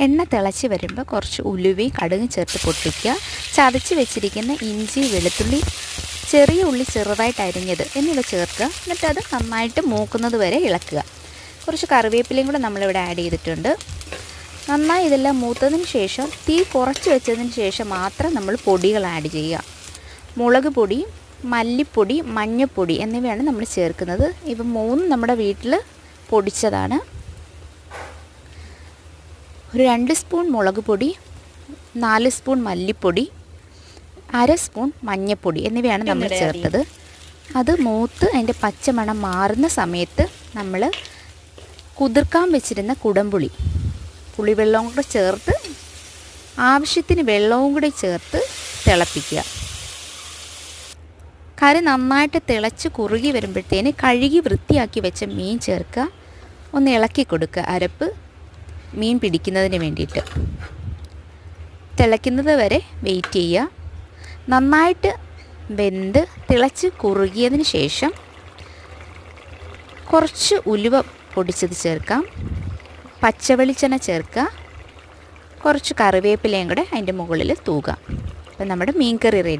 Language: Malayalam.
എണ്ണ തിളച്ച് വരുമ്പോൾ കുറച്ച് ഉലുവയും കടുകും ചേർത്ത് പൊട്ടിക്കുക. ചതച്ച് വെച്ചിരിക്കുന്ന ഇഞ്ചി, വെളുത്തുള്ളി, ചെറിയ ഉള്ളി ചെറുതായിട്ട് അരിഞ്ഞത് എന്നിവ ചേർക്കുക. എന്നിട്ട് അത് നന്നായിട്ട് മൂക്കുന്നത് വരെ ഇളക്കുക. കുറച്ച് കറിവേപ്പിലയും കൂടെ നമ്മളിവിടെ ആഡ് ചെയ്തിട്ടുണ്ട്. നന്നായി ഇതെല്ലാം മൂത്തതിന് ശേഷം തീ കുറച്ച് വെച്ചതിന് ശേഷം മാത്രം നമ്മൾ പൊടികൾ ആഡ് ചെയ്യുക. മുളക് പൊടി, മല്ലിപ്പൊടി, മഞ്ഞൾപ്പൊടി എന്നിവയാണ് നമ്മൾ ചേർക്കുന്നത്. ഇവ മൂന്നും നമ്മുടെ വീട്ടിൽ പൊടിച്ചതാണ്. ഒരു 2 സ്പൂൺ മുളക് പൊടി, 4 സ്പൂൺ മല്ലിപ്പൊടി, 1/2 സ്പൂൺ മഞ്ഞൾപ്പൊടി എന്നിവയാണ് നമ്മൾ ചേർത്തത്. അത് മൂത്ത് അതിൻ്റെ പച്ചമണം മാറുന്ന സമയത്ത് നമ്മൾ കുതിർക്കാൻ വെച്ചിരുന്ന കുടംപുളി, പുളിവെള്ളവും കൂടെ ചേർത്ത് ആവശ്യത്തിന് വെള്ളവും കൂടി ചേർത്ത് തിളപ്പിക്കുക. കറി നന്നായിട്ട് തിളച്ച് കുറുകി വരുമ്പോഴത്തേന് കഴുകി വൃത്തിയാക്കി വെച്ച മീൻ ചേർക്കുക. ഒന്ന് ഇളക്കി കൊടുക്കുക, അരപ്പ് മീൻ പിടിക്കുന്നതിന് വേണ്ടിയിട്ട്. തിളയ്ക്കുന്നത് വരെ വെയിറ്റ് ചെയ്യുക. നന്നായിട്ട് വെന്ത് തിളച്ച് കുറുകിയതിന് ശേഷം കുറച്ച് ഉലുവ പൊടിച്ചത് ചേർക്കാം, പച്ചവെളിച്ചെണ്ണ ചേർക്കുക, കുറച്ച് കറിവേപ്പിലയും കൂടെ അതിൻ്റെ മുകളിൽ തൂകാം. അപ്പം നമ്മുടെ മീൻ കറി റെഡി.